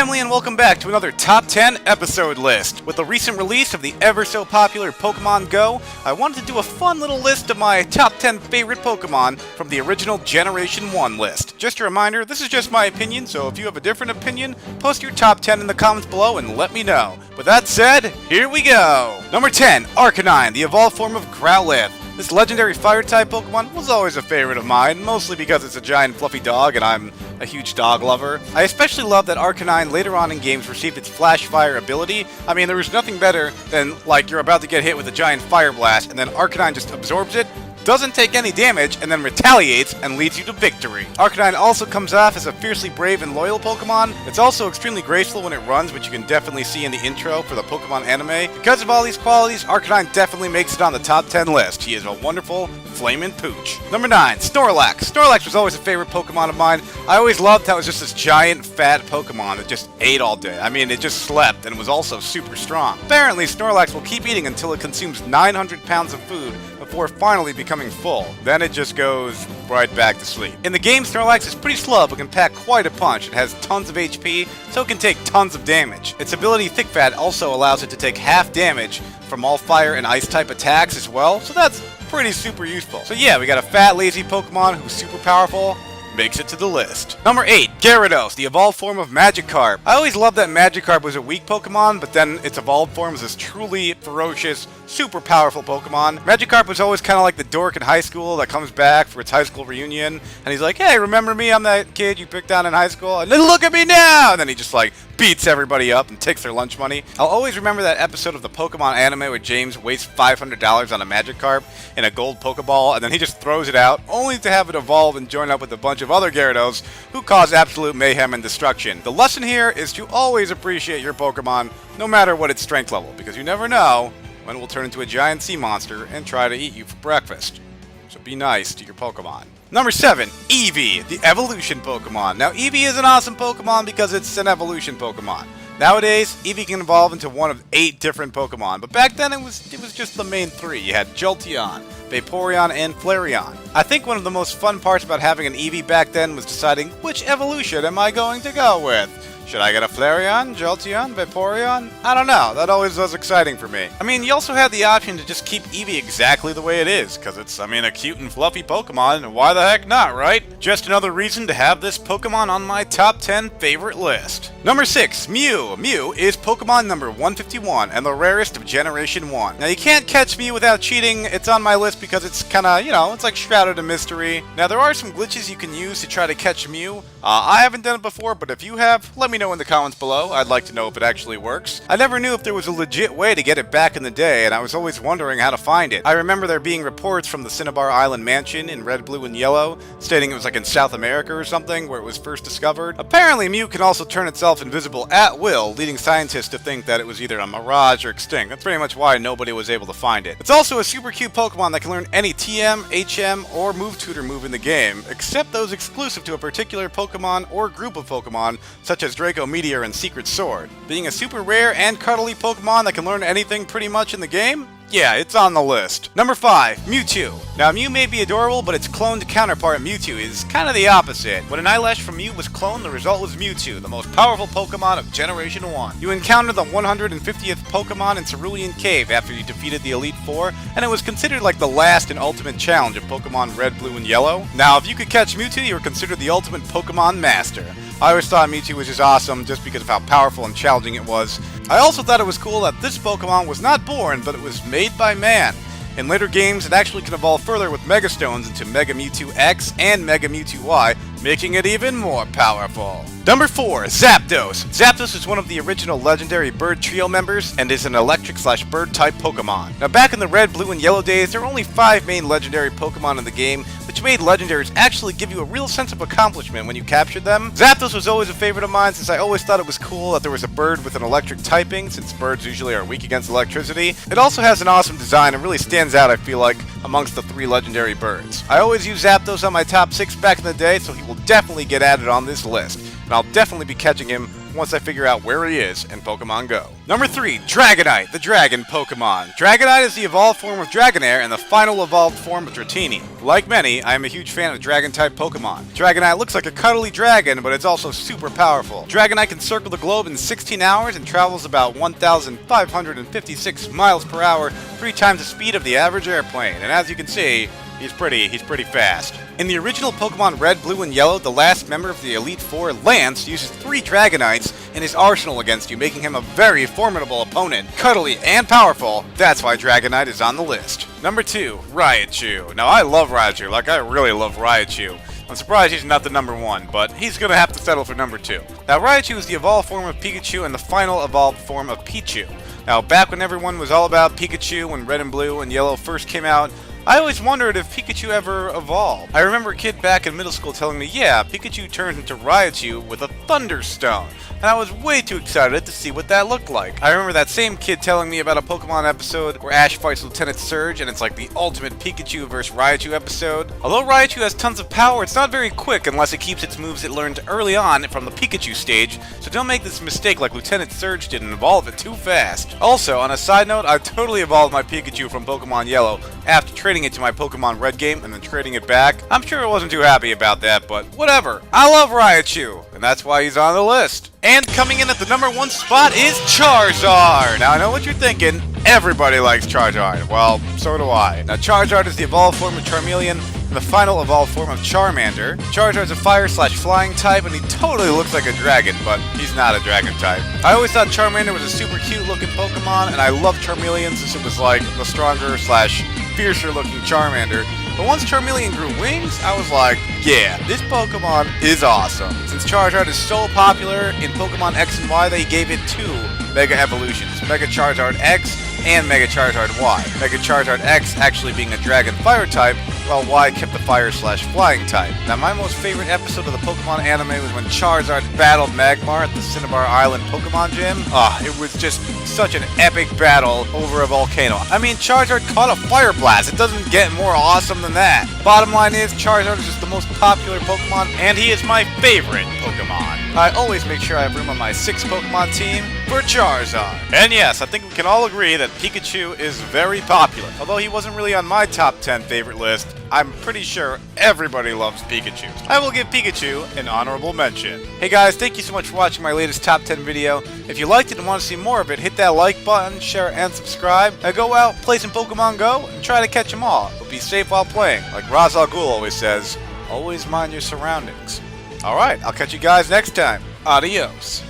HeyImLee and welcome back to another Top 10 episode list. With the recent release of the ever-so-popular Pokemon Go, I wanted to do a fun little list of my top 10 favorite Pokemon from the original Generation 1 list. Just a reminder, this is just my opinion, so if you have a different opinion, post your top 10 in the comments below and let me know. With that said, here we go! Number 10, Arcanine, the evolved form of Growlithe. This legendary Fire-type Pokemon was always a favorite of mine, mostly because it's a giant fluffy dog and I'm a huge dog lover. I especially love that Arcanine later on in games received its Flash Fire ability. I mean, there was nothing better than, like, you're about to get hit with a giant Fire Blast and then Arcanine just absorbs it, doesn't take any damage, and then retaliates and leads you to victory. Arcanine also comes off as a fiercely brave and loyal Pokemon. It's also extremely graceful when it runs, which you can definitely see in the intro for the Pokemon anime. Because of all these qualities, Arcanine definitely makes it on the top 10 list. He is a wonderful flamin' pooch. Number 9, Snorlax. Snorlax was always a favorite Pokemon of mine. I always loved how it was just this giant, fat Pokemon that just ate all day. I mean, it just slept and was also super strong. Apparently, Snorlax will keep eating until it consumes 900 pounds of food before finally becoming full. Then it just goes right back to sleep. In the game, Snorlax is pretty slow but can pack quite a punch. It has tons of HP, so it can take tons of damage. Its ability Thick Fat also allows it to take half damage from all fire and ice type attacks as well, so that's pretty super useful. So yeah, we got a fat, lazy Pokemon who's super powerful. Makes it to the list. Number 8, Gyarados, the evolved form of Magikarp. I always loved that Magikarp was a weak Pokemon, but then its evolved form was this truly ferocious, super powerful Pokemon. Magikarp was always kind of like the dork in high school that comes back for its high school reunion, and he's like, hey, remember me? I'm that kid you picked on in high school, and then look at me now! And then he just like beats everybody up and takes their lunch money. I'll always remember that episode of the Pokemon anime where James wastes $500 on a Magikarp in a gold Pokeball, and then he just throws it out, only to have it evolve and join up with a bunch of other Gyarados who cause absolute mayhem and destruction. The lesson here is to always appreciate your Pokemon, no matter what its strength level, because you never know when it will turn into a giant sea monster and try to eat you for breakfast. So be nice to your Pokemon. Number 7, Eevee, the evolution Pokemon. Now, Eevee is an awesome Pokemon because it's an evolution Pokemon. Nowadays, Eevee can evolve into one of 8 different Pokemon, but back then it was just the main 3. You had Jolteon, Vaporeon, and Flareon. I think one of the most fun parts about having an Eevee back then was deciding which evolution am I going to go with. Should I get a Flareon, Jolteon, Vaporeon? I don't know, that always was exciting for me. I mean, you also had the option to just keep Eevee exactly the way it is, because it's, a cute and fluffy Pokemon, and why the heck not, right? Just another reason to have this Pokemon on my top 10 favorite list. Number 6, Mew. Mew is Pokemon number 151, and the rarest of Generation 1. Now, you can't catch Mew without cheating. It's on my list because it's kinda, it's like shrouded in mystery. Now, there are some glitches you can use to try to catch Mew. I haven't done it before, but if you have, let me know in the comments below. I'd like to know if it actually works. I never knew if there was a legit way to get it back in the day, and I was always wondering how to find it. I remember there being reports from the Cinnabar Island Mansion in Red, Blue, and Yellow, stating it was like in South America or something, where it was first discovered. Apparently, Mew can also turn itself invisible at will, leading scientists to think that it was either a mirage or extinct. That's pretty much why nobody was able to find it. It's also a super cute Pokemon that can learn any TM, HM, or Move Tutor move in the game, except those exclusive to a particular Pokemon or group of Pokemon, such as Draco Meteor and Secret Sword. Being a super rare and cuddly Pokemon that can learn anything pretty much in the game? Yeah, it's on the list. Number 5, Mewtwo. Now, Mew may be adorable, but its cloned counterpart, Mewtwo, is kind of the opposite. When an eyelash from Mew was cloned, the result was Mewtwo, the most powerful Pokemon of Generation 1. You encountered the 150th Pokemon in Cerulean Cave after you defeated the Elite Four, and it was considered like the last and ultimate challenge of Pokemon Red, Blue, and Yellow. Now, if you could catch Mewtwo, you were considered the ultimate Pokemon Master. I always thought Mewtwo was just awesome just because of how powerful and challenging it was. I also thought it was cool that this Pokemon was not born, but it was made by man. In later games, it actually can evolve further with Mega Stones into Mega Mewtwo X and Mega Mewtwo Y, making it even more powerful. Number 4, Zapdos. Zapdos is one of the original legendary bird trio members and is an electric/bird type Pokemon. Now, back in the Red, Blue, and Yellow days, there were only 5 main legendary Pokemon in the game, which made legendaries actually give you a real sense of accomplishment when you captured them. Zapdos was always a favorite of mine since I always thought it was cool that there was a bird with an electric typing, since birds usually are weak against electricity. It also has an awesome design and really stands out, I feel like, amongst the 3 legendary birds. I always use Zapdos on my top 6 back in the day, so he will definitely get added on this list, and I'll definitely be catching him once I figure out where he is in Pokemon Go. Number 3, Dragonite, the dragon Pokemon. Dragonite is the evolved form of Dragonair and the final evolved form of Dratini. Like many, I am a huge fan of Dragon-type Pokemon. Dragonite looks like a cuddly dragon, but it's also super powerful. Dragonite can circle the globe in 16 hours and travels about 1,556 miles per hour, 3 times the speed of the average airplane. And as you can see, he's pretty fast. In the original Pokemon Red, Blue, and Yellow, the last member of the Elite Four, Lance, uses 3 Dragonites in his arsenal against you, making him a very formidable opponent. Cuddly and powerful, that's why Dragonite is on the list. Number 2, Raichu. Now I love Raichu, like I really love Raichu. I'm surprised he's not the number 1, but he's gonna have to settle for number 2. Now Raichu is the evolved form of Pikachu and the final evolved form of Pichu. Now back when everyone was all about Pikachu, when Red and Blue and Yellow first came out, I always wondered if Pikachu ever evolved. I remember a kid back in middle school telling me, yeah, Pikachu turned into Raichu with a Thunderstone, and I was way too excited to see what that looked like. I remember that same kid telling me about a Pokemon episode where Ash fights Lieutenant Surge, and it's like the ultimate Pikachu vs. Raichu episode. Although Raichu has tons of power, it's not very quick unless it keeps its moves it learned early on from the Pikachu stage, so don't make this mistake like Lieutenant Surge did and evolve it too fast. Also, on a side note, I totally evolved my Pikachu from Pokemon Yellow after trading it to my Pokemon Red game and then trading it back. I'm sure I wasn't too happy about that, but whatever. I love Raichu, and that's why he's on the list. And coming in at the number 1 spot is Charizard. Now I know what you're thinking. Everybody likes Charizard. Well, so do I. Now Charizard is the evolved form of Charmeleon and the final evolved form of Charmander. Charizard's a fire/flying type, and he totally looks like a dragon, but he's not a dragon type. I always thought Charmander was a super cute looking Pokemon, and I loved Charmeleon since it was like the stronger/fiercer looking Charmander. But once Charmeleon grew wings, I was like, yeah, this Pokemon is awesome. Since Charizard is so popular in Pokemon X and Y, they gave it 2 Mega Evolutions, Mega Charizard X and Mega Charizard Y. Mega Charizard X actually being a Dragon Fire type, while Y kept the Fire/Flying type. Now my most favorite episode of the Pokemon anime was when Charizard battled Magmar at the Cinnabar Island Pokemon Gym. It was just such an epic battle over a volcano. I mean, Charizard caught a Fire Blast. It doesn't get more awesome than that. Bottom line is, Charizard is just the most popular Pokemon, and he is my favorite Pokemon. I always make sure I have room on my 6 Pokemon team for Charizard. And yes, I think we can all agree that Pikachu is very popular. Although he wasn't really on my top 10 favorite list, I'm pretty sure everybody loves Pikachu. I will give Pikachu an honorable mention. Hey guys, thank you so much for watching my latest top 10 video. If you liked it and want to see more of it, hit that like button, share, and subscribe. Now go out, play some Pokemon Go, and try to catch them all. But be safe while playing. Like Ra's al Ghul always says, always mind your surroundings. Alright, I'll catch you guys next time. Adios.